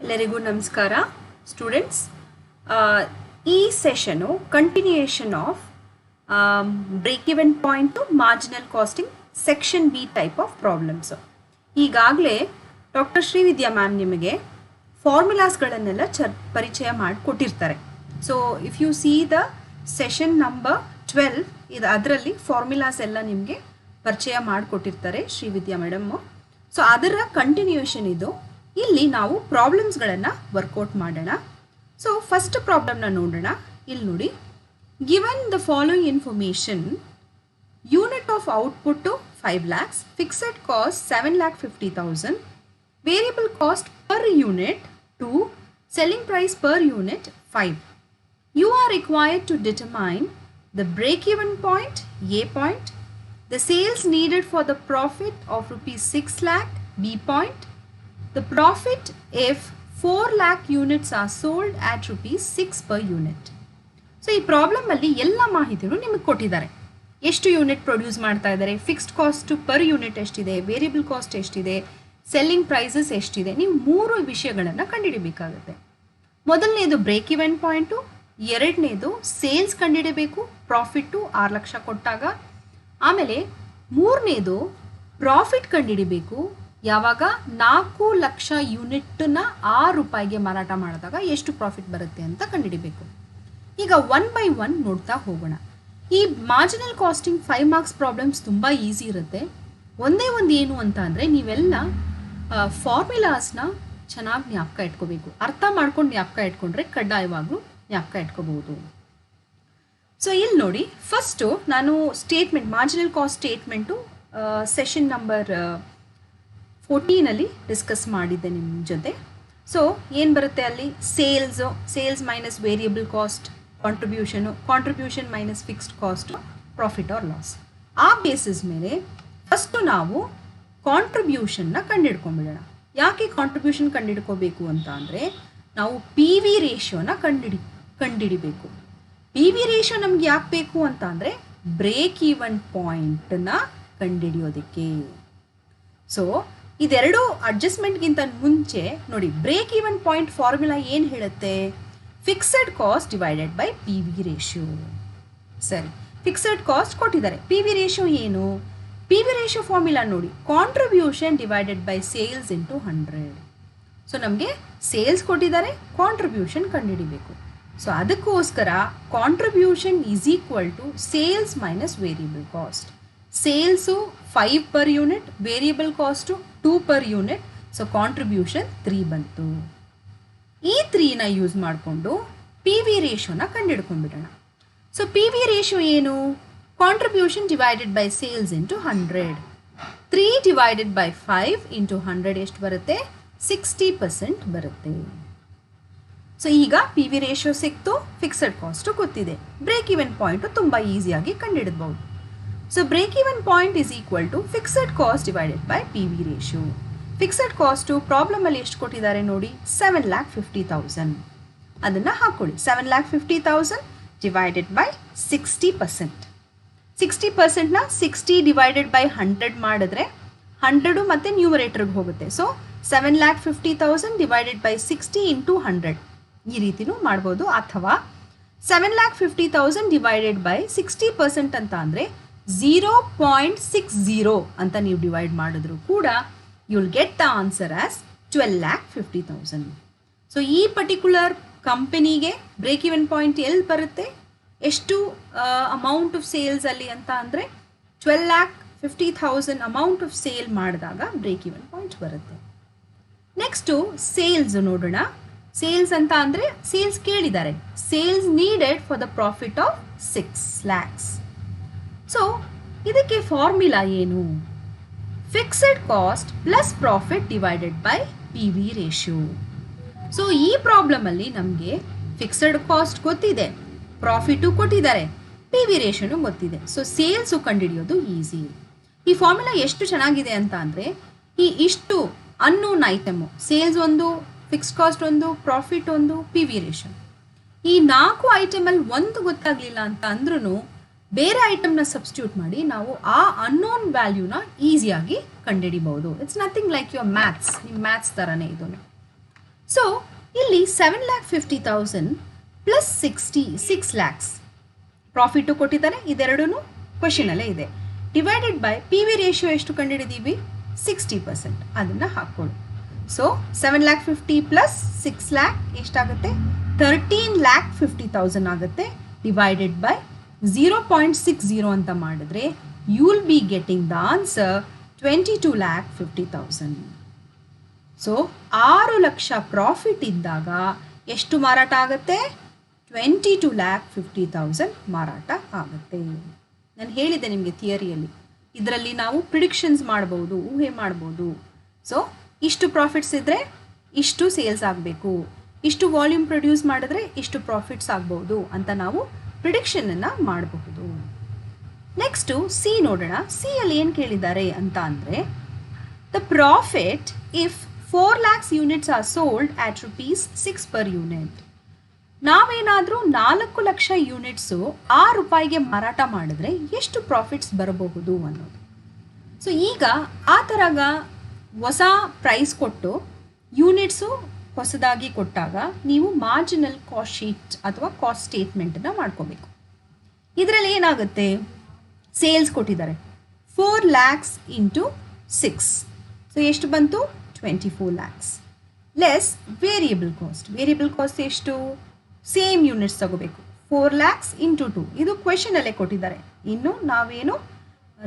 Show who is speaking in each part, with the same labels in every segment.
Speaker 1: ಎಲ್ಲರಿಗೂ ನಮಸ್ಕಾರ ಸ್ಟೂಡೆಂಟ್ಸ್. ಈ session continuation of break even point to marginal costing section B type of problems. ಈಗಾಗಲೇ doctor Shrividya ma'am ನಿಮಗೆ ಫಾರ್ಮುಲಾಸ್ಗಳನ್ನೆಲ್ಲ ಪರಿಚಯ ಮಾಡಿಕೊಟ್ಟಿರ್ತಾರೆ. So if you see the session number 12 ಇದು ಅದರಲ್ಲಿ ಫಾರ್ಮುಲಾಸ್ ಎಲ್ಲ ನಿಮಗೆ ಪರಿಚಯ ಮಾಡಿಕೊಟ್ಟಿರ್ತಾರೆ ಶ್ರೀವಿದ್ಯಾ ಮೇಡಮ್ಮು. ಸೊ ಅದರ ಕಂಟಿನ್ಯೂಯೇಷನ್ ಇದು. ಇಲ್ಲಿ ನಾವು ಪ್ರಾಬ್ಲಮ್ಸ್ಗಳನ್ನು ವರ್ಕೌಟ್ ಮಾಡೋಣ. ಸೊ ಫಸ್ಟ್ ಪ್ರಾಬ್ಲಮ್ನ ನೋಡೋಣ. ಇಲ್ಲಿ ನೋಡಿ, given the following information, unit of output 5 lakhs, fixed cost 7,50,000, variable cost per unit 2, selling price per unit 5. You are required to determine the break-even point, A point, the sales needed for the profit of rupees 6 lakh, B point, the profit if 4 lakh units are sold at rupees 6 per unit. So ಈ ಪ್ರಾಬ್ಲಮಲ್ಲಿ ಎಲ್ಲ ಮಾಹಿತಿಗಳು ನಿಮಗೆ ಕೊಟ್ಟಿದ್ದಾರೆ. ಎಷ್ಟು unit produce ಮಾಡ್ತಾ ಇದ್ದಾರೆ, fixed cost per unit ಎಷ್ಟಿದೆ, variable cost ಎಷ್ಟಿದೆ, ಸೆಲ್ಲಿಂಗ್ ಪ್ರೈಸಸ್ ಎಷ್ಟಿದೆ. ನೀವು 3 ವಿಷಯಗಳನ್ನು ಕಂಡುಹಿಡಿಬೇಕಾಗುತ್ತೆ. ಮೊದಲನೇದು ಬ್ರೇಕ್ ಈವನ್ ಪಾಯಿಂಟು, ಎರಡನೇದು ಸೇಲ್ಸ್ ಕಂಡುಹಿಡಬೇಕು, ಪ್ರಾಫಿಟ್ಟು 6 ಲಕ್ಷ ಕೊಟ್ಟಾಗ. ಆಮೇಲೆ ಮೂರನೇದು ಪ್ರಾಫಿಟ್ ಕಂಡುಹಿಡಿಬೇಕು, ಯಾವಾಗ 4 ಲಕ್ಷ ಯೂನಿಟ್ನ 6 ರೂಪಾಯಿಗೆ ಮಾರಾಟ ಮಾಡಿದಾಗ ಎಷ್ಟು ಪ್ರಾಫಿಟ್ ಬರುತ್ತೆ ಅಂತ ಕಂಡುಹಿಡಿಬೇಕು. ಈಗ 1 by 1 ನೋಡ್ತಾ ಹೋಗೋಣ. ಈ ಮಾರ್ಜಿನಲ್ ಕಾಸ್ಟಿಂಗ್ 5 ಮಾರ್ಕ್ಸ್ ಪ್ರಾಬ್ಲಮ್ಸ್ ತುಂಬ ಈಸಿ ಇರುತ್ತೆ. ಒಂದೇ ಒಂದು ಏನು ಅಂತ ಅಂದರೆ, ನೀವೆಲ್ಲ ಫಾರ್ಮುಲಾಸ್ನ ಚೆನ್ನಾಗಿ ಜ್ಞಾಪಕ ಇಟ್ಕೋಬೇಕು. ಅರ್ಥ ಮಾಡ್ಕೊಂಡು ಜ್ಞಾಪಕ ಇಟ್ಕೊಂಡ್ರೆ ಕಡ್ಡಾಯವಾಗೂ ಜ್ಞಾಪಕ ಇಟ್ಕೋಬಹುದು. ಸೊ ಇಲ್ಲಿ ನೋಡಿ, ಫಸ್ಟು ನಾನು statement, marginal cost statement session number 14 discuss ಮಾಡಿದ್ದೆ ನಿಮ್ಮ ಜೊತೆ. ಸೊ ಏನು ಬರುತ್ತೆ ಅಲ್ಲಿ, sales minus variable cost, contribution minus fixed cost, profit or loss. ಆ ಬೇಸಿಸ್ ಮೇಲೆ ಫಸ್ಟು ನಾವು ಕಾಂಟ್ರಿಬ್ಯೂಷನ್ನ ಕಂಡುಹಿಡ್ಕೊಂಡ್ಬಿಡೋಣ. ಯಾಕೆ ಕಾಂಟ್ರಿಬ್ಯೂಷನ್ ಕಂಡುಹಿಡ್ಕೋಬೇಕು ಅಂತ ಅಂದರೆ, ನಾವು ಪಿ ವಿ ರೇಷಿಯೋನ ಕಂಡುಹಿಡಿಬೇಕು. ಪಿ ವಿ ರೇಷಿಯೋ ನಮ್ಗೆ ಯಾಕೆ ಬೇಕು ಅಂತ ಅಂದರೆ, ಬ್ರೇಕ್ ಈವನ್ ಪಾಯಿಂಟನ್ನ ಕಂಡುಹಿಡಿಯೋದಕ್ಕೆ. ಸೊ ಇದೆರಡು ಅಡ್ಜಸ್ಟ್ಮೆಂಟ್ಗಿಂತ ಮುಂಚೆ ನೋಡಿ, ಬ್ರೇಕ್ ಈವನ್ ಪಾಯಿಂಟ್ ಫಾರ್ಮುಲಾ ಏನು ಹೇಳುತ್ತೆ, fixed cost divided by P V ratio. ಸರಿ, ಫಿಕ್ಸೆಡ್ ಕಾಸ್ಟ್ ಕೊಟ್ಟಿದ್ದಾರೆ, ಪಿ ವಿ ರೇಷಿಯೋ ಏನು, ಪಿ ವಿ ರೇಷಿಯೋ ಫಾರ್ಮುಲಾ ನೋಡಿ, contribution divided by sales into 100. So ನಮಗೆ ಸೇಲ್ಸ್ ಕೊಟ್ಟಿದ್ದಾರೆ, ಕಾಂಟ್ರಿಬ್ಯೂಷನ್ ಕಂಡುಹಿಡಿಬೇಕು. ಸೊ ಅದಕ್ಕೋಸ್ಕರ contribution is equal to sales minus variable cost. Sales 5 per unit, variable cost 2 per unit. So contribution 3 ಬಂತು. ಈ 3ನ use ಮಾಡಿಕೊಂಡು P V ರೇಷಿಯೋನ ಕಂಡುಹಿಡ್ಕೊಂಡ್ಬಿಡೋಣ. ಸೊ ಪಿ ವಿ ರೇಷಿಯೋ ಏನು, contribution divided by sales into 100. 3 divided by 5 into 100 ಎಷ್ಟು ಬರುತ್ತೆ, 60% ಬರುತ್ತೆ. ಸೊ ಈಗ ಪಿ ವಿ ರೇಷಿಯೋ ಸಿಕ್ತು, ಫಿಕ್ಸೆಡ್ ಕಾಸ್ಟು ಗೊತ್ತಿದೆ, ಬ್ರೇಕ್ ಈವನ್ ಪಾಯಿಂಟು ತುಂಬ ಈಸಿಯಾಗಿ ಕಂಡುಹಿಡಿದ್ಬೋದು. So break even point is equal to fixed cost divided by P V ratio. Fixed cost ಪ್ರಾಬ್ಲಮಲ್ಲಿ ಎಷ್ಟು ಕೊಟ್ಟಿದ್ದಾರೆ ನೋಡಿ, 7,50,000. ಅದನ್ನು ಹಾಕ್ಕೊಳ್ಳಿ, 7,50,000 ಡಿವೈಡೆಡ್ ಬೈ 60%. 60%ನ 60 ಡಿವೈಡೆಡ್ ಬೈ 100 ಮಾಡಿದ್ರೆ 100 ಮತ್ತು ನ್ಯೂಮರೇಟರ್ಗೆ ಹೋಗುತ್ತೆ. ಸೊ 7,50,000 ಡಿವೈಡೆಡ್ ಬೈ 60 ಇಂಟು 100 ಈ ರೀತಿನೂ ಮಾಡ್ಬೋದು. ಅಥವಾ 7,50,000 ಡಿವೈಡೆಡ್ ಬೈ 60% ಅಂತ ಅಂದರೆ 0.60 ಅಂತ ನೀವು ಡಿವೈಡ್ ಮಾಡಿದ್ರು ಕೂಡ you will get the answer as 12,50,000. So ಈ ಪರ್ಟಿಕ್ಯುಲರ್ ಕಂಪನಿಗೆ ಬ್ರೇಕ್ ಈವನ್ ಪಾಯಿಂಟ್ ಎಲ್ಲಿ ಬರುತ್ತೆ, ಎಷ್ಟು ಅಮೌಂಟ್ ಆಫ್ ಸೇಲ್ಸ್ ಅಲ್ಲಿ ಅಂತ ಅಂದರೆ 12,50,000 ಅಮೌಂಟ್ ಆಫ್ ಸೇಲ್ ಮಾಡಿದಾಗ ಬ್ರೇಕ್ ಈವನ್ ಪಾಯಿಂಟ್ ಬರುತ್ತೆ. ನೆಕ್ಸ್ಟು ಸೇಲ್ಸ್ ನೋಡೋಣ. ಸೇಲ್ಸ್ ಅಂತ ಅಂದರೆ ಸೇಲ್ಸ್ ಕೇಳಿದ್ದಾರೆ, sales needed for the profit of 6 lakhs. So ಇದಕ್ಕೆ ಫಾರ್ಮುಲಾ ಏನು, fixed cost plus profit divided by P V ratio. So ಈ ಪ್ರಾಬ್ಲಮಲ್ಲಿ ನಮಗೆ ಫಿಕ್ಸೆಡ್ ಕಾಸ್ಟ್ ಗೊತ್ತಿದೆ, ಪ್ರಾಫಿಟು ಕೊಟ್ಟಿದ್ದಾರೆ, ಪಿ ವಿ ರೇಷಿಯೋನು ಗೊತ್ತಿದೆ. ಸೊ ಸೇಲ್ಸು ಕಂಡುಹಿಡಿಯೋದು ಈಸಿ. ಈ ಫಾರ್ಮುಲಾ ಎಷ್ಟು ಚೆನ್ನಾಗಿದೆ ಅಂತ ಅಂದರೆ, ಈ ಇಷ್ಟು ಅನ್ನೋನ್ ಐಟಮು, ಸೇಲ್ಸ್ ಒಂದು, ಫಿಕ್ಸ್ಡ್ ಕಾಸ್ಟ್ ಒಂದು, ಪ್ರಾಫಿಟ್ ಒಂದು, ಪಿ ವಿ ರೇಷಿಯೋ, ಈ 4 ಐಟಮಲ್ಲಿ ಒಂದು ಗೊತ್ತಾಗಲಿಲ್ಲ ಅಂತ ಅಂದ್ರೂ ಬೇರೆ ಐಟಮ್ನ ಸಬ್ಸ್ಟಿಟ್ಯೂಟ್ ಮಾಡಿ ನಾವು ಆ ಅನ್ನೋನ್ ವ್ಯಾಲ್ಯೂನ ಈಸಿಯಾಗಿ ಕಂಡುಹಿಡಿಬಹುದು. It's nothing like your maths, ನಿಮ್ಮ ಮ್ಯಾಥ್ಸ್ ಥರನೇ ಇದು. ಸೊ ಇಲ್ಲಿ 7,50,000 ಪ್ಲಸ್ 6 lakhs ಪ್ರಾಫಿಟು ಕೊಟ್ಟಿದ್ದಾರೆ. ಇದೆರಡೂ ಕ್ವಶನಲ್ಲೇ ಇದೆ. Divided by P V ratio ಎಷ್ಟು ಕಂಡುಹಿಡಿದೀವಿ? 60%. ಅದನ್ನು ಹಾಕ್ಕೊಳ್ಳಿ. ಸೊ 7,50,000 ಪ್ಲಸ್ 6 lakh ಎಷ್ಟಾಗುತ್ತೆ? 13,50,000 ಆಗುತ್ತೆ. ಡಿವೈಡೆಡ್ ಬೈ 0.60 ಅಂತ ಮಾಡಿದ್ರೆ you will be getting the answer 22,50,000. So 6 lakh profit ಇದ್ದಾಗ ಎಷ್ಟು ಮಾರಾಟ ಆಗುತ್ತೆ? 22,50,000 ಮಾರಾಟ ಆಗುತ್ತೆ. ನಾನು ಹೇಳಿದ್ದೆ ನಿಮಗೆ ಥಿಯರಿಯಲ್ಲಿ. ಇದರಲ್ಲಿ ನಾವು ಪ್ರಿಡಿಕ್ಷನ್ಸ್ ಮಾಡ್ಬೋದು, ಊಹೆ ಮಾಡ್ಬೋದು. ಸೊ ಇಷ್ಟು ಪ್ರಾಫಿಟ್ಸ್ ಇದ್ದರೆ ಇಷ್ಟು ಸೇಲ್ಸ್ ಆಗಬೇಕು, ಇಷ್ಟು ವಾಲ್ಯೂಮ್ ಪ್ರೊಡ್ಯೂಸ್ ಮಾಡಿದ್ರೆ ಇಷ್ಟು ಪ್ರಾಫಿಟ್ಸ್ ಆಗ್ಬೋದು ಅಂತ ನಾವು ಪ್ರಿಡಿಕ್ಷನನ್ನು ಮಾಡಬಹುದು. ನೆಕ್ಸ್ಟು ಸಿ ನೋಡೋಣ. ಸಿ ಅಲ್ಲಿ ಏನು ಕೇಳಿದ್ದಾರೆ ಅಂತ ಅಂದರೆ, the profit if 4 lakhs units are sold at ₹6 per unit. ನಾವೇನಾದರೂ 4 ಲಕ್ಷ ಯೂನಿಟ್ಸು ₹6 ಮಾರಾಟ ಮಾಡಿದ್ರೆ ಎಷ್ಟು ಪ್ರಾಫಿಟ್ಸ್ ಬರಬಹುದು ಅನ್ನೋದು. ಸೊ ಈಗ ಆ ಥರಾಗ ಹೊಸ ಪ್ರೈಸ್ ಕೊಟ್ಟು ಯೂನಿಟ್ಸು ಹೊಸದಾಗಿ ಕೊಟ್ಟಾಗ ನೀವು ಮಾರ್ಜಿನಲ್ ಕಾಸ್ಟ್ ಶೀಟ್ ಅಥವಾ ಕಾಸ್ಟ್ ಸ್ಟೇಟ್ಮೆಂಟನ್ನು ಮಾಡ್ಕೋಬೇಕು. ಇದರಲ್ಲಿ ಏನಾಗುತ್ತೆ? ಸೇಲ್ಸ್ ಕೊಟ್ಟಿದ್ದಾರೆ 4 lakhs into 6. ಸೊ ಎಷ್ಟು ಬಂತು? 24 lakhs. Less variable cost. Variable cost ಎಷ್ಟು? ಸೇಮ್ ಯೂನಿಟ್ಸ್ ತಗೋಬೇಕು. 4 lakhs into 2. ಇದು ಕ್ವೆಶನಲ್ಲೇ ಕೊಟ್ಟಿದ್ದಾರೆ. ಇನ್ನು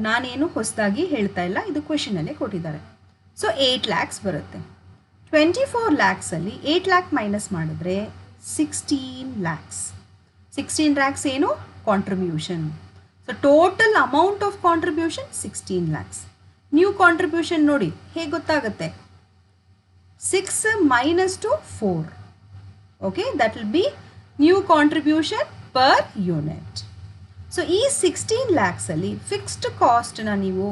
Speaker 1: ನಾನೇನು ಹೊಸದಾಗಿ ಹೇಳ್ತಾ ಇಲ್ಲ, ಇದು ಕ್ವೆಶನಲ್ಲೇ ಕೊಟ್ಟಿದ್ದಾರೆ. ಸೊ 8 lakhs ಬರುತ್ತೆ. 24 lakhsಲ್ಲಿ 8 lakh ಮೈನಸ್ ಮಾಡಿದ್ರೆ 16 lakhs. 16 lakhs ಏನು? Contribution. So total amount of contribution 16 lakhs. New contribution ನೋಡಿ ಹೇಗೆ ಗೊತ್ತಾಗುತ್ತೆ? 6 minus 2 4. Okay, that will be new contribution per unit. So ಈ 16 lakhs ಅಲ್ಲಿ ಫಿಕ್ಸ್ಡ್ ಕಾಸ್ಟ್ನ ನೀವು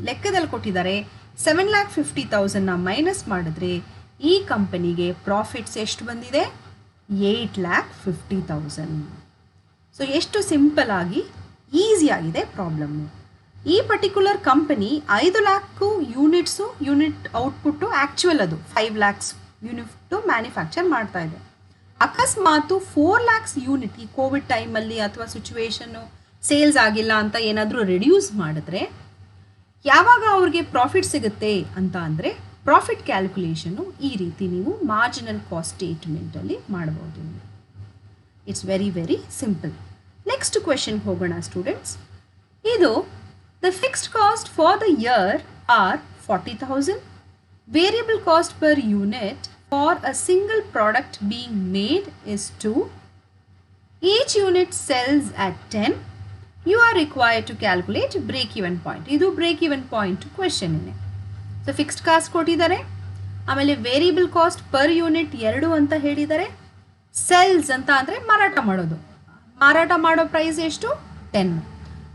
Speaker 1: ಲೆಕ್ಕದಲ್ಲಿ ಕೊಟ್ಟಿದ್ದಾರೆ. 7,50,000 ಮೈನಸ್ ಮಾಡಿದ್ರೆ ಈ ಕಂಪನಿಗೆ ಪ್ರಾಫಿಟ್ಸ್ ಎಷ್ಟು ಬಂದಿದೆ? 8,50,000. ಸೊ ಎಷ್ಟು ಸಿಂಪಲ್ ಆಗಿ ಈಸಿ ಆಗಿದೆ ಪ್ರಾಬ್ಲಮ್ಮು. ಈ particular company 5 lakh unit output actual ಅದು 5 lakhs ಯೂನಿಟ್ಟು ಮ್ಯಾನುಫ್ಯಾಕ್ಚರ್ ಮಾಡ್ತಾ ಇದೆ. ಅಕಸ್ಮಾತು 4 lakhs ಯೂನಿಟ್ ಈ ಕೋವಿಡ್ ಟೈಮಲ್ಲಿ ಅಥವಾ ಸಿಚುವೇಶನ್ನು ಸೇಲ್ಸ್ ಆಗಿಲ್ಲ ಅಂತ ಏನಾದರೂ ರೆಡ್ಯೂಸ್ ಮಾಡಿದ್ರೆ ಯಾವಾಗ ಅವ್ರಿಗೆ ಪ್ರಾಫಿಟ್ ಸಿಗುತ್ತೆ ಅಂತ ಅಂದರೆ ಪ್ರಾಫಿಟ್ ಕ್ಯಾಲ್ಕುಲೇಷನ್ನು ಈ ರೀತಿ ನೀವು ಮಾರ್ಜಿನಲ್ ಕಾಸ್ಟ್ ಸ್ಟೇಟ್ಮೆಂಟಲ್ಲಿ ಮಾಡ್ಬೋದು. It's very very simple. Next question ಹೋಗೋಣ ಸ್ಟೂಡೆಂಟ್ಸ್. ಇದು the fixed cost for the year are 40,000. Variable cost per unit for a single product being made is 2. Each unit sells at 10. You are required to calculate break-even point. ಇದು break-even point question ಇದೆ. So fixed cost ಕೊಟ್ಟಿದ್ದಾರೆ, ಆಮೇಲೆ variable cost per unit 2 ಅಂತ ಹೇಳಿದ್ದಾರೆ. Cells ಅಂತ ಅಂದರೆ ಮಾರಾಟ ಮಾಡೋ ಪ್ರೈಸ್ ಎಷ್ಟು? 10.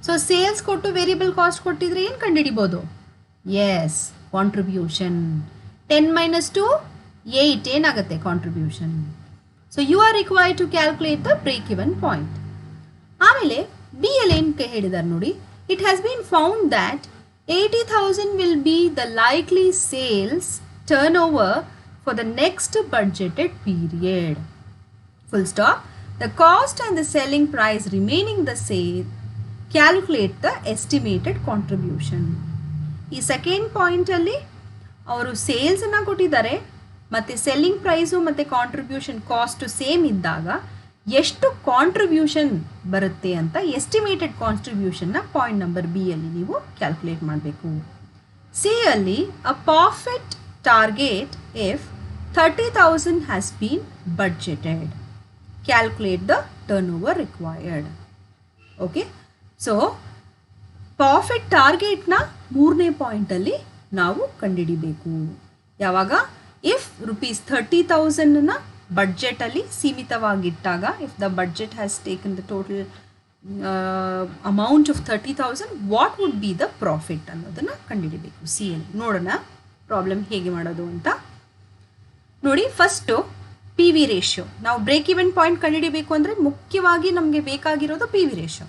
Speaker 1: ಸೊ ಸೇಲ್ಸ್ ಕೊಟ್ಟು ವೇರಿಯಬಲ್ ಕಾಸ್ಟ್ ಕೊಟ್ಟಿದ್ರೆ ಏನು ಕಂಡುಹಿಡಿಬೋದು? S, contribution. 10 minus 2 8 ಏನಾಗುತ್ತೆ contribution. So you are required to calculate the break even point. ಆಮೇಲೆ ಬಿ ಅಲ್ಲಿ ಏನು ಹೇಳಿದ್ದಾರೆ ನೋಡಿ. It has been found that 80,000 will be the likely sales turnover for the next budgeted period. Full stop. The cost and the selling price remaining the sale, calculate the estimated contribution. ಈ second ಪಾಯಿಂಟಲ್ಲಿ ಅವರು ಸೇಲ್ಸನ್ನು ಕೊಟ್ಟಿದ್ದಾರೆ ಮತ್ತು selling price ಮತ್ತು contribution cost same ಇದ್ದಾಗ ಎಷ್ಟು contribution ಬರುತ್ತೆ ಅಂತ ಎಸ್ಟಿಮೇಟೆಡ್ ಕಾಂಟ್ರಿಬ್ಯೂಷನ್ನ ಪಾಯಿಂಟ್ ನಂಬರ್ ಬಿ ಅಲ್ಲಿ ನೀವು ಕ್ಯಾಲ್ಕುಲೇಟ್ ಮಾಡಬೇಕು. ಸಿ ಅಲ್ಲಿ a profit target if 30,000 has been budgeted, calculate the turnover required. Okay, so profit ಟಾರ್ಗೆಟ್ನ 3ನೇ ಪಾಯಿಂಟಲ್ಲಿ ನಾವು ಕಂಡುಹಿಡಿಬೇಕು. ಯಾವಾಗ? ಇಫ್ ₹30,000 ಬಡ್ಜೆಟಲ್ಲಿ ಸೀಮಿತವಾಗಿಟ್ಟಾಗ, if the budget has taken the total amount of 30,000, what would be the profit ಅನ್ನೋದನ್ನು ಕಂಡುಹಿಡಿಬೇಕು. ಸಿ ಅಲ್ಲಿ ನೋಡೋಣ ಪ್ರಾಬ್ಲಮ್ ಹೇಗೆ ಮಾಡೋದು ಅಂತ. ನೋಡಿ, ಫಸ್ಟು ಪಿ ವಿ ರೇಷಿಯೋ. ನಾವು ಬ್ರೇಕ್ ಇವನ್ ಪಾಯಿಂಟ್ ಕಂಡುಹಿಡಿಬೇಕು ಅಂದರೆ ಮುಖ್ಯವಾಗಿ ನಮಗೆ ಬೇಕಾಗಿರೋದು P V ratio.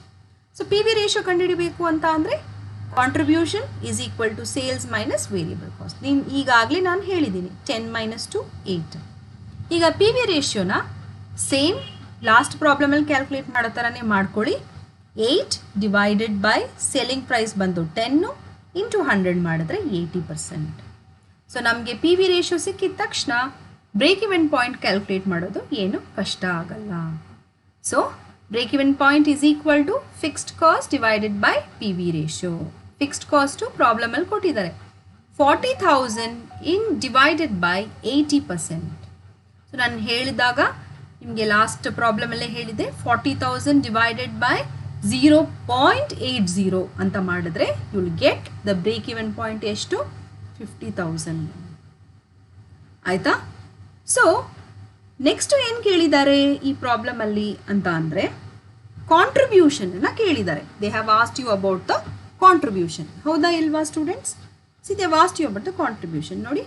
Speaker 1: So P V ratio ಕಂಡುಹಿಡಿಬೇಕು ಅಂತ ಅಂದರೆ contribution is equal to sales minus variable cost. ಈಗಾಗಲೇ ನಾನು ಹೇಳಿದ್ದೀನಿ 10 minus 2 8. ಈಗ ಪಿ ವಿ ರೇಷಿಯೋನ ಸೇಮ್ ಲಾಸ್ಟ್ ಪ್ರಾಬ್ಲಮಲ್ಲಿ ಕ್ಯಾಲ್ಕುಲೇಟ್ ಮಾಡೋ ಥರನೇ ಮಾಡ್ಕೊಳ್ಳಿ. 8 ಡಿವೈಡೆಡ್ ಬೈ ಸೆಲ್ಲಿಂಗ್ ಪ್ರೈಸ್ ಬಂದು 10 ಇಂಟು 100 ಮಾಡಿದ್ರೆ 80%. ಸೊ ನಮಗೆ ಪಿ ವಿ ರೇಷಿಯೋ ಸಿಕ್ಕಿದ ತಕ್ಷಣ ಬ್ರೇಕ್ ಇವೆನ್ ಪಾಯಿಂಟ್ ಕ್ಯಾಲ್ಕುಲೇಟ್ ಮಾಡೋದು ಏನು ಕಷ್ಟ ಆಗಲ್ಲ. So break even point is equal to fixed cost divided by P V ratio. Fixed cost ಪ್ರಾಬ್ಲಮಲ್ಲಿ ಕೊಟ್ಟಿದ್ದಾರೆ 40,000 ಇನ್ ಡಿವೈಡೆಡ್ ಬೈ 80%. ಸೊ ನಾನು ಹೇಳಿದಾಗ ನಿಮಗೆ ಲಾಸ್ಟ್ ಪ್ರಾಬ್ಲಮಲ್ಲೇ ಹೇಳಿದೆ 40,000 ಡಿವೈಡೆಡ್ ಬೈ 0.80 ಅಂತ ಮಾಡಿದ್ರೆ you will get the break even point ಎಷ್ಟು 50,000 ಆಯಿತಾ. ಸೊ ನೆಕ್ಸ್ಟ್ ಏನು ಕೇಳಿದ್ದಾರೆ ಈ ಪ್ರಾಬ್ಲಮಲ್ಲಿ ಅಂತ ಅಂದರೆ ಕಾಂಟ್ರಿಬ್ಯೂಷನನ್ನು ಕೇಳಿದ್ದಾರೆ. They have asked you about the contribution. ಹೌದಾ ಇಲ್ವಾ students? See they have asked you about the contribution. ನೋಡಿ,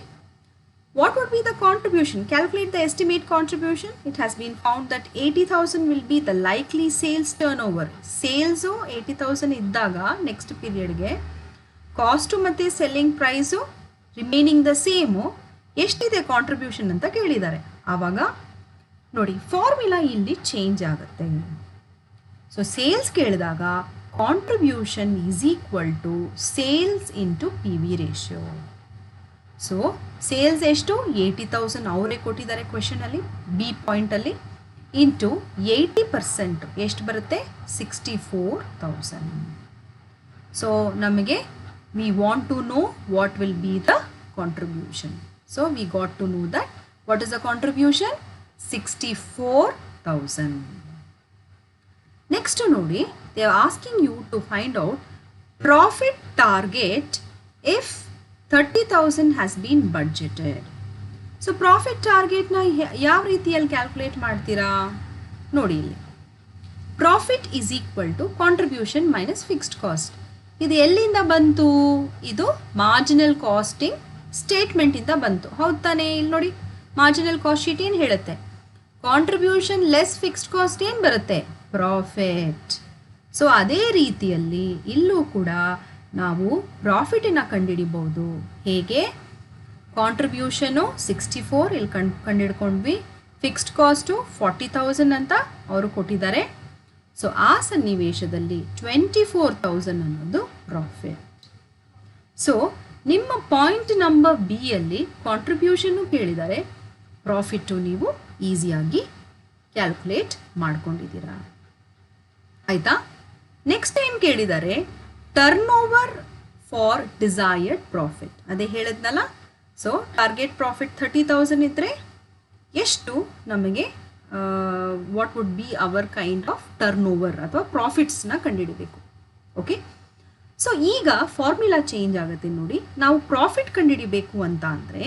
Speaker 1: what would be the contribution? Calculate the estimate contribution. It has been found that 80,000 will be the likely sales turnover. Sales 80,000 ಇದ್ದಾಗ next ಪೀರಿಯಡ್ಗೆ cost ಮತ್ತು selling price remaining the same ಎಷ್ಟಿದೆ contribution ಅಂತ ಕೇಳಿದ್ದಾರೆ. ಆವಾಗ ನೋಡಿ formula ಇಲ್ಲಿ ಚೇಂಜ್ ಆಗುತ್ತೆ. ಸೊ ಸೇಲ್ಸ್ ಕೇಳಿದಾಗ contribution is equal to sales into P V ratio. So sales ಎಷ್ಟು 80,000 ಅವರೇ ಕೊಟ್ಟಿದ್ದಾರೆ ಕ್ವೆಶನಲ್ಲಿ ಬಿ ಪಾಯಿಂಟಲ್ಲಿ ಇಂಟು 80% ಎಷ್ಟು ಬರುತ್ತೆ 64,000. ಸೊ ನಮಗೆ we want to know what will be the contribution. So we got to know that what is the contribution 64,000. Next ನೋಡಿ, they are asking you to find out profit target if 30,000 has been budgeted. So profit ಟಾರ್ಗೆಟ್ನ ಯಾವ ರೀತಿಯಲ್ಲಿ calculate ಮಾಡ್ತೀರಾ ನೋಡಿ. ಇಲ್ಲಿ profit is equal to contribution minus fixed cost. ಇದು ಎಲ್ಲಿಂದ ಬಂತು? ಇದು ಮಾರ್ಜಿನಲ್ ಕಾಸ್ಟಿಂಗ್ ಸ್ಟೇಟ್ಮೆಂಟಿಂದ ಬಂತು. ಹೌದು ತಾನೇ? ಇಲ್ಲಿ ನೋಡಿ ಮಾರ್ಜಿನಲ್ ಕಾಸ್ಟ್ ಶೀಟ್ ಏನು ಹೇಳುತ್ತೆ? ಕಾಂಟ್ರಿಬ್ಯೂಷನ್ ಲೆಸ್ ಫಿಕ್ಸ್ಡ್ ಕಾಸ್ಟ್ ಏನು ಬರುತ್ತೆ? ಪ್ರಾಫಿಟ್. ಸೊ ಅದೇ ರೀತಿಯಲ್ಲಿ ಇಲ್ಲೂ ಕೂಡ ನಾವು ಪ್ರಾಫಿಟನ್ನು ಕಂಡುಹಿಡಿಬೋದು. ಹೇಗೆ? ಕಾಂಟ್ರಿಬ್ಯೂಷನು 64 ಇಲ್ಲಿ ಕಂಡುಹಿಡ್ಕೊಂಡ್ವಿ, ಫಿಕ್ಸ್ಡ್ ಕಾಸ್ಟು 40,000 ಅಂತ ಅವರು ಕೊಟ್ಟಿದ್ದಾರೆ. ಸೊ ಆ ಸನ್ನಿವೇಶದಲ್ಲಿ 24,000 ಅನ್ನೋದು ಪ್ರಾಫಿಟ್. ಸೊ ನಿಮ್ಮ ಪಾಯಿಂಟ್ ನಂಬರ್ ಬಿ ಯಲ್ಲಿ ಕಾಂಟ್ರಿಬ್ಯೂಷನ್ನು ಕೇಳಿದ್ದಾರೆ, ಪ್ರಾಫಿಟ್ಟು ನೀವು ಈಸಿಯಾಗಿ ಕ್ಯಾಲ್ಕುಲೇಟ್ ಮಾಡ್ಕೊಂಡಿದ್ದೀರಾ. ಆಯಿತಾ? ನೆಕ್ಸ್ಟ್ ಏನು ಕೇಳಿದ್ದಾರೆ? Turnover for desired profit. ಅದೇ ಹೇಳಿದ್ನಲ್ಲ. ಸೊ ಟಾರ್ಗೆಟ್ ಪ್ರಾಫಿಟ್ 30,000 ಇದ್ದರೆ ಎಷ್ಟು ನಮಗೆ what would be our kind of turnover ಅಥವಾ ಪ್ರಾಫಿಟ್ಸ್ನ ಕಂಡುಹಿಡಬೇಕು. ಓಕೆ, ಸೊ ಈಗ ಫಾರ್ಮುಲಾ ಚೇಂಜ್ ಆಗುತ್ತೆ ನೋಡಿ. ನಾವು ಪ್ರಾಫಿಟ್ ಕಂಡುಹಿಡಿಬೇಕು ಅಂತ ಅಂದರೆ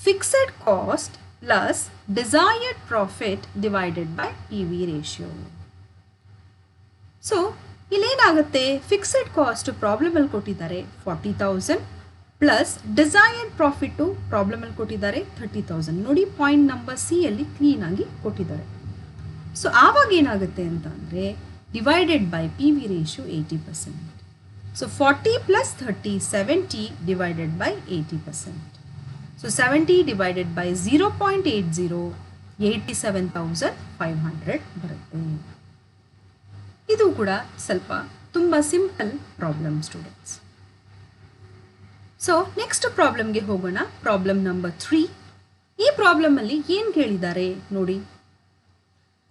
Speaker 1: fixed cost plus desired profit divided by P V ratio. So ಇಲ್ಲೇನಾಗುತ್ತೆ? Fixed cost ಪ್ರಾಬ್ಲಮಲ್ಲಿ ಕೊಟ್ಟಿದ್ದಾರೆ 40,000 ಪ್ಲಸ್ ಡಿಸೈರ್ಡ್ ಪ್ರಾಫಿಟ್ಟು ಪ್ರಾಬ್ಲಮಲ್ಲಿ ಕೊಟ್ಟಿದ್ದಾರೆ 30,000. ನೋಡಿ ಪಾಯಿಂಟ್ ನಂಬರ್ ಸಿ ಯಲ್ಲಿ ಕ್ಲೀನಾಗಿ ಕೊಟ್ಟಿದ್ದಾರೆ. ಸೊ ಆವಾಗ ಏನಾಗುತ್ತೆ ಅಂತ ಅಂದರೆ divided by P V ratio 80%. So 40 plus 30 70 divided by 80%. So 70 divided by 0.80 87,500 ಬರುತ್ತೆ. ಇದು ಕೂಡ ಸ್ವಲ್ಪ ತುಂಬ simple problem students. So next ಪ್ರಾಬ್ಲಮ್ಗೆ ಹೋಗೋಣ. Problem number 3. ಈ ಪ್ರಾಬ್ಲಮಲ್ಲಿ ಏನು ಕೇಳಿದ್ದಾರೆ ನೋಡಿ.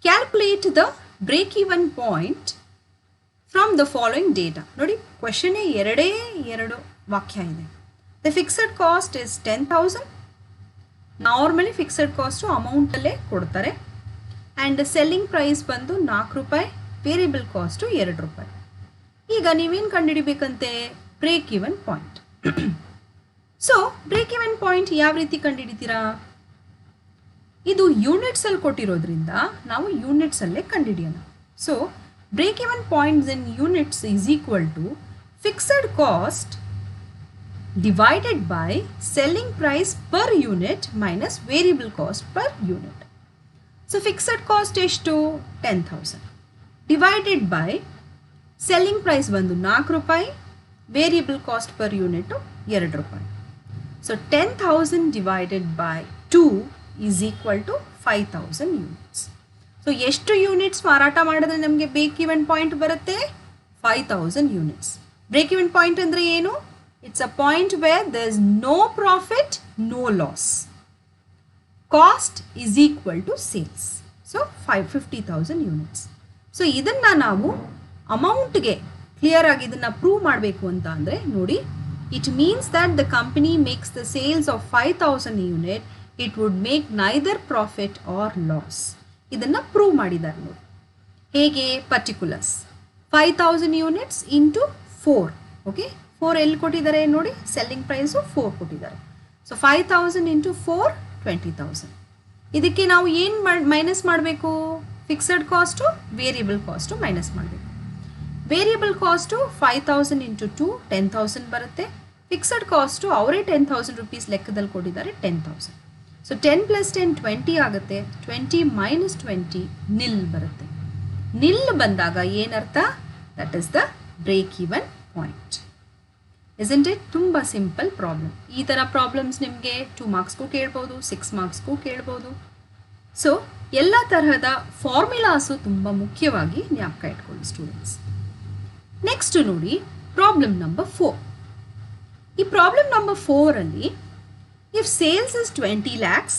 Speaker 1: Calculate the break even point from the following data. ನೋಡಿ ಕ್ವೆಶನೇ ಎರಡು ವಾಕ್ಯ ಇದೆ. The fixed cost is 10,000. Normally fixed cost ಅಮೌಂಟಲ್ಲೇ ಕೊಡ್ತಾರೆ. ಆ್ಯಂಡ್ ಸೆಲ್ಲಿಂಗ್ ಪ್ರೈಸ್ ಬಂದು 4 ರೂಪಾಯಿ, ವೇರಿಯಬಲ್ ಕಾಸ್ಟು 2 ರೂಪಾಯಿ. ಈಗ ನೀವೇನು ಕಂಡುಹಿಡಿಬೇಕಂತೆ? Break even point. So break even point ಯಾವ ರೀತಿ ಕಂಡುಹಿಡಿತೀರಾ? ಇದು ಯೂನಿಟ್ಸಲ್ಲಿ ಕೊಟ್ಟಿರೋದ್ರಿಂದ ನಾವು ಯೂನಿಟ್ಸಲ್ಲೇ ಕಂಡುಹಿಡಿಯೋಣ. So break even points in units is equal to fixed cost divided by selling price per unit minus variable cost per unit. So fixed cost ಎಷ್ಟು? 10,000 ಡಿವೈಡೆಡ್ ಬೈ ಸೆಲ್ಲಿಂಗ್ ಪ್ರೈಸ್ ಬಂದು 4 ರೂಪಾಯಿ, ವೇರಿಯಬಲ್ ಕಾಸ್ಟ್ ಪರ್ ಯೂನಿಟು 2 ರೂಪಾಯಿ. So 10,000 divided by 2 is equal to 5000 units. So ಎಷ್ಟು units ಮಾರಾಟ ಮಾಡಿದ್ರೆ ನಮಗೆ break even point ಬರುತ್ತೆ? 5000 units. Break even point ಅಂದರೆ ಏನು? It's a point where there is no profit, no loss. Cost is equal to sales. So 50,000 units. So ಇದನ್ನು ನಾವು ಅಮೌಂಟ್ಗೆ clear ಆಗಿ ಇದನ್ನು ಪ್ರೂವ್ ಮಾಡಬೇಕು ಅಂತ ಅಂದರೆ ನೋಡಿ, it means that the company makes the sales of 5000 unit, it would make neither profit or loss. ಇದನ್ನು prove ಮಾಡಿದ್ದಾರೆ ನೋಡಿ. ಹೇಗೆ? Particulars 5000 units into 4. ಓಕೆ, 4 ಎಲ್ಲಿ ಕೊಟ್ಟಿದ್ದಾರೆ ನೋಡಿ, ಸೆಲ್ಲಿಂಗ್ ಪ್ರೈಸು 4 ಕೊಟ್ಟಿದ್ದಾರೆ. So 5000 into 4 20,000. ಇದಕ್ಕೆ ನಾವು ಏನು ಮೈನಸ್ ಮಾಡಬೇಕು? Fixed cost variable cost minus ಮಾಡಬೇಕು. ವೇರಿಯಬಲ್ ಕಾಸ್ಟು 5000 ಇಂಟು 2 10,000 ಬರುತ್ತೆ. ಫಿಕ್ಸಡ್ ಕಾಸ್ಟು ಅವರೇ 10,000 ರುಪೀಸ್ ಲೆಕ್ಕದಲ್ಲಿ ಕೊಟ್ಟಿದ್ದಾರೆ 10,000. ಸೊ 10 + 10 20 ಆಗುತ್ತೆ. 20 - 20 ನಿಲ್ ಬರುತ್ತೆ. ನಿಲ್ ಬಂದಾಗ ಏನರ್ಥ? That is the break even point. Isn't it? ತುಂಬ ಸಿಂಪಲ್ ಪ್ರಾಬ್ಲಮ್. ಈ ಥರ ಪ್ರಾಬ್ಲಮ್ಸ್ ನಿಮಗೆ 2 ಮಾರ್ಕ್ಸ್ಗೂ ಕೇಳ್ಬೋದು, 6 ಮಾರ್ಕ್ಸ್ಗೂ ಕೇಳ್ಬೋದು. ಸೊ ಎಲ್ಲ ತರಹದ ಫಾರ್ಮುಲಾಸು ತುಂಬ ಮುಖ್ಯವಾಗಿ ಜ್ಞಾಪಕ ಇಟ್ಕೊಳ್ಳಿ ಸ್ಟೂಡೆಂಟ್ಸ್. ನೆಕ್ಸ್ಟ್ ನೋಡಿ ಪ್ರಾಬ್ಲಮ್ ನಂಬರ್ 4. ಈ ಪ್ರಾಬ್ಲಮ್ ನಂಬರ್ 4ಅಲ್ಲಿ if sales is 20 lakhs,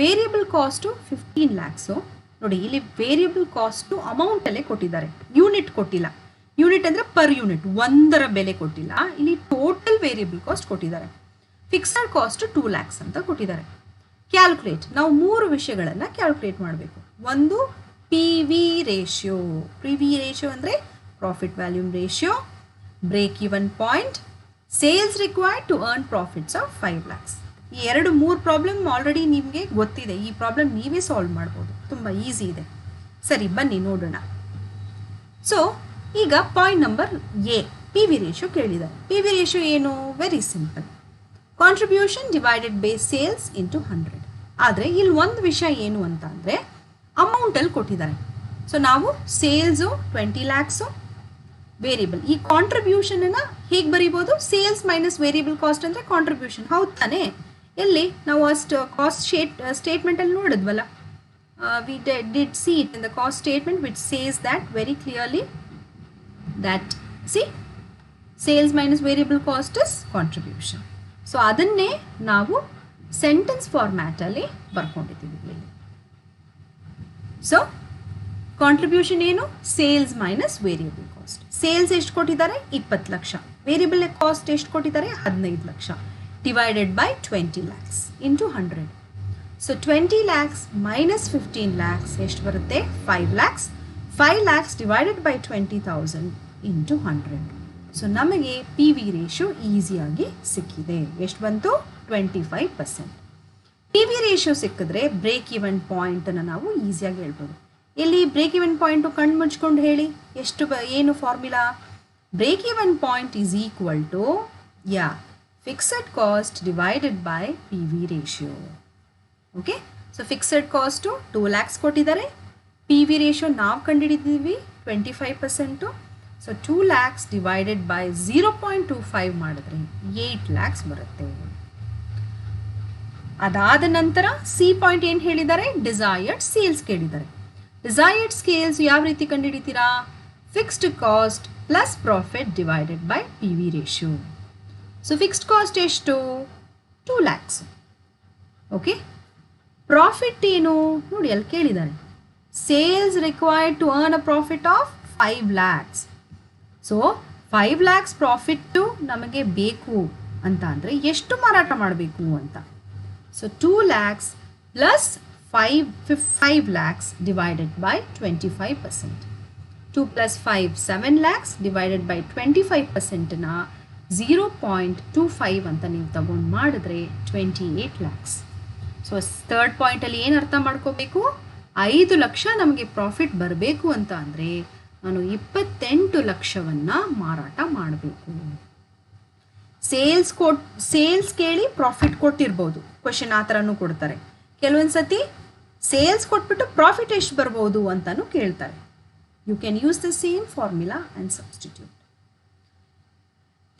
Speaker 1: variable cost 15 lakhs. ನೋಡಿ, ಇಲ್ಲಿ ವೇರಿಯಬಲ್ ಕಾಸ್ಟು ಅಮೌಂಟಲ್ಲೇ ಕೊಟ್ಟಿದ್ದಾರೆ, ಯೂನಿಟ್ ಕೊಟ್ಟಿಲ್ಲ. ಯೂನಿಟ್ ಅಂದರೆ ಪರ್ ಯೂನಿಟ್, ಒಂದರ ಬೆಲೆ ಕೊಟ್ಟಿಲ್ಲ. ಇಲ್ಲಿ ಟೋಟಲ್ ವೇರಿಯಬಲ್ ಕಾಸ್ಟ್ ಕೊಟ್ಟಿದ್ದಾರೆ. ಫಿಕ್ಸಡ್ ಕಾಸ್ಟ್ 2 lakhs ಅಂತ ಕೊಟ್ಟಿದ್ದಾರೆ. ಕ್ಯಾಲ್ಕುಲೇಟ್, ನಾವು 3 ವಿಷಯಗಳನ್ನು ಕ್ಯಾಲ್ಕುಲೇಟ್ ಮಾಡಬೇಕು. ಒಂದು P V ratio. P V ratio ಅಂದರೆ profit volume ratio, break even point, sales required to earn profits of 5 lakhs. ಈ 3 ಪ್ರಾಬ್ಲಮ್ ಆಲ್ರೆಡಿ ನಿಮಗೆ ಗೊತ್ತಿದೆ. ಈ ಪ್ರಾಬ್ಲಮ್ ನೀವೇ ಸಾಲ್ವ್ ಮಾಡ್ಬೋದು, ತುಂಬ ಈಸಿ ಇದೆ. ಸರಿ, ಬನ್ನಿ ನೋಡೋಣ. ಸೊ ಈಗ point number A, P V ratio ಕೇಳಿದ್ದಾರೆ. ಪಿ ವಿ ರೇಷಿಯೋ ಏನು? Very simple, contribution divided by sales into 100. ಆದರೆ ಇಲ್ಲಿ ಒಂದು ವಿಷಯ ಏನು ಅಂತ ಅಂದರೆ ಅಮೌಂಟಲ್ಲಿ ಕೊಟ್ಟಿದ್ದಾರೆ. ಸೊ ನಾವು ಸೇಲ್ಸು 20 lakhs, ವೇರಿಯಬಲ್. ಈ ಕಾಂಟ್ರಿಬ್ಯೂಷನನ್ನು ಹೇಗೆ ಬರೀಬೋದು? ಸೇಲ್ಸ್ ಮೈನಸ್ ವೇರಿಯಬಲ್ ಕಾಸ್ಟ್ ಅಂದರೆ ಕಾಂಟ್ರಿಬ್ಯೂಷನ್. ಹೌದು ತಾನೇ? ಎಲ್ಲಿ ನಾವು ಅಷ್ಟು ಕಾಸ್ಟ್ ಸ್ಟೇಟ್ಮೆಂಟಲ್ಲಿ ನೋಡಿದ್ವಲ್ಲ, we did see it in the cost statement which says that very clearly that see sales minus variable cost is contribution. So ಅದನ್ನೇ ನಾವು ಸೆಂಟೆನ್ಸ್ ಫಾರ್ಮ್ಯಾಟಲ್ಲಿ ಬರ್ಕೊಂಡಿದ್ದೀವಿ. ಸೊ ಕಾಂಟ್ರಿಬ್ಯೂಷನ್ ಏನು? Sales minus variable cost. Sales ಎಷ್ಟು ಕೊಟ್ಟಿದ್ದಾರೆ? 20 lakh. Variable cost ಎಷ್ಟು ಕೊಟ್ಟಿದ್ದಾರೆ? 15 lakh. Divided by 20 lakhs into 100. So 20 lakhs minus 15 lakhs ಎಷ್ಟು ಬರುತ್ತೆ? 5 lakhs. 5 lakhs divided by 20,000 into 100. So ನಮಗೆ ಪಿ ವಿ ರೇಷಿಯೋ ಈಸಿಯಾಗಿ ಸಿಕ್ಕಿದೆ. ಎಷ್ಟು ಬಂತು? 25%. ಪಿ ವಿ ರೇಷಿಯೋ ಸಿಕ್ಕಿದ್ರೆ ಬ್ರೇಕ್ ಈವನ್ ಪಾಯಿಂಟನ್ನು ನಾವು ಈಸಿಯಾಗಿ ಹೇಳ್ಬೋದು. ಇಲ್ಲಿ ಬ್ರೇಕ್ ಈವನ್ ಪಾಯಿಂಟು ಕಣ್ಣು ಮುಚ್ಕೊಂಡು ಹೇಳಿ, ಎಷ್ಟು ಏನು formula? Break even point is equal to fixed cost divided by P V ratio. Okay, so fixed cost 2 lakhs ಕೊಟ್ಟಿದ್ದಾರೆ. ಪಿ ವಿ ರೇಷಿಯೋ ನಾವು ಕಂಡುಹಿಡಿದಿದ್ದೀವಿ 25%. ಸೊ 2 lakhs ಡಿವೈಡೆಡ್ ಬೈ 0.25 ಮಾಡಿದ್ರೆ 8 lakhs ಬರುತ್ತೆ. ಅದಾದ ನಂತರ ಸಿ ಪಾಯಿಂಟ್ ಏನು ಹೇಳಿದ್ದಾರೆ? ಡಿಸೈರ್ಡ್ ಸೇಲ್ಸ್ ಕೇಳಿದ್ದಾರೆ. ಡಿಸೈರ್ಡ್ ಸೇಲ್ಸ್ ಯಾವ ರೀತಿ ಕಂಡುಹಿಡಿತೀರಾ? Fixed cost plus profit divided by P V ratio. So fixed cost ಎಷ್ಟು? 2 lakhs. ಓಕೆ, ಪ್ರಾಫಿಟ್ ಏನು ನೋಡಿ, ಅಲ್ಲಿ ಕೇಳಿದ್ದಾರೆ sales required to earn a profit of 5 lakhs. So 5 lakhs profit ನಮಗೆ ಬೇಕು ಅಂತ ಅಂದರೆ ಎಷ್ಟು ಮಾರಾಟ ಮಾಡಬೇಕು ಅಂತ. So 2 lakhs plus 5 lakhs divided by 25%. 2 + 5 7 lakhs divided by 25%ನ 0.25 ಅಂತ ನೀವು ತಗೊಂಡು ಮಾಡಿದ್ರೆ 28 lakhs. ಸೊ ಥರ್ಡ್ ಪಾಯಿಂಟಲ್ಲಿ ಏನು ಅರ್ಥ ಮಾಡ್ಕೋಬೇಕು? 5 ಲಕ್ಷ ನಮಗೆ ಪ್ರಾಫಿಟ್ ಬರಬೇಕು ಅಂತ ಅಂದರೆ ನಾನು 28 ಲಕ್ಷವನ್ನು ಮಾರಾಟ ಮಾಡಬೇಕು. ಸೇಲ್ಸ್ ಕೇಳಿ ಪ್ರಾಫಿಟ್ ಕೊಟ್ಟಿರ್ಬೋದು, ಕ್ವೆಶನ್ ಆ ಥರನೂ ಕೊಡ್ತಾರೆ. ಕೆಲವೊಂದು ಸತಿ ಸೇಲ್ಸ್ ಕೊಟ್ಬಿಟ್ಟು ಪ್ರಾಫಿಟ್ ಎಷ್ಟು ಬರ್ಬೋದು ಅಂತಲೂ ಕೇಳ್ತಾರೆ. You can use the same formula and substitute.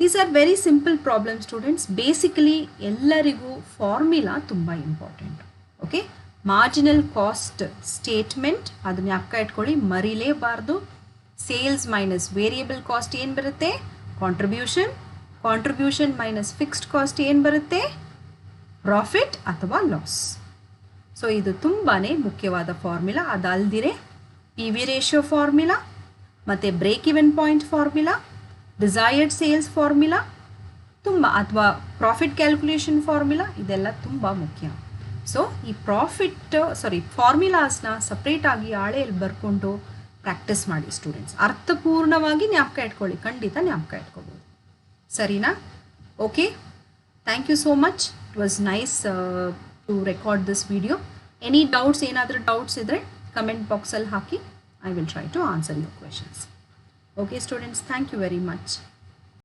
Speaker 1: These are very simple problem students. Basically ಎಲ್ಲರಿಗೂ ಫಾರ್ಮುಲಾ ತುಂಬ important. Okay, marginal cost statement ಅದನ್ನ ಜ್ಞಾಪಕ ಇಟ್ಕೊಳ್ಳಿ, ಮರಿಲೇಬಾರ್ದು. ಸೇಲ್ಸ್ ಮೈನಸ್ ವೇರಿಯಬಲ್ ಕಾಸ್ಟ್ ಏನು ಬರುತ್ತೆ? Contribution. Contribution minus fixed cost ಏನು ಬರುತ್ತೆ? ಪ್ರಾಫಿಟ್ ಅಥವಾ ಲಾಸ್. ಸೊ ಇದು ತುಂಬಾ ಮುಖ್ಯವಾದ ಫಾರ್ಮುಲಾ. ಅದಲ್ದಿರೆ ಪಿ ವಿ ರೇಷಿಯೋ ಫಾರ್ಮುಲಾ ಮತ್ತು break even point formula, desired sales formula ತುಂಬ, ಅಥವಾ ಪ್ರಾಫಿಟ್ ಕ್ಯಾಲ್ಕುಲೇಷನ್ ಫಾರ್ಮುಲಾ, ಇದೆಲ್ಲ ತುಂಬ ಮುಖ್ಯ. ಸೊ ಈ ಫಾರ್ಮುಲಾಸ್ನ ಸಪ್ರೇಟಾಗಿ ಹಾಳೆಯಲ್ಲಿ ಬರ್ಕೊಂಡು ಪ್ರಾಕ್ಟೀಸ್ ಮಾಡಿ ಸ್ಟೂಡೆಂಟ್ಸ್. ಅರ್ಥಪೂರ್ಣವಾಗಿ ಜ್ಞಾಪಕ ಇಟ್ಕೊಳ್ಳಿ, ಖಂಡಿತ ಜ್ಞಾಪಕ ಇಟ್ಕೋಬೋದು. ಸರಿನಾ? Okay, thank you so much. It was nice to record this video. Any doubts, ಏನಾದರೂ ಡೌಟ್ಸ್ ಇದ್ದರೆ ಕಮೆಂಟ್ ಬಾಕ್ಸಲ್ಲಿ ಹಾಕಿ. I will try to answer your questions. Okay students, thank you very much.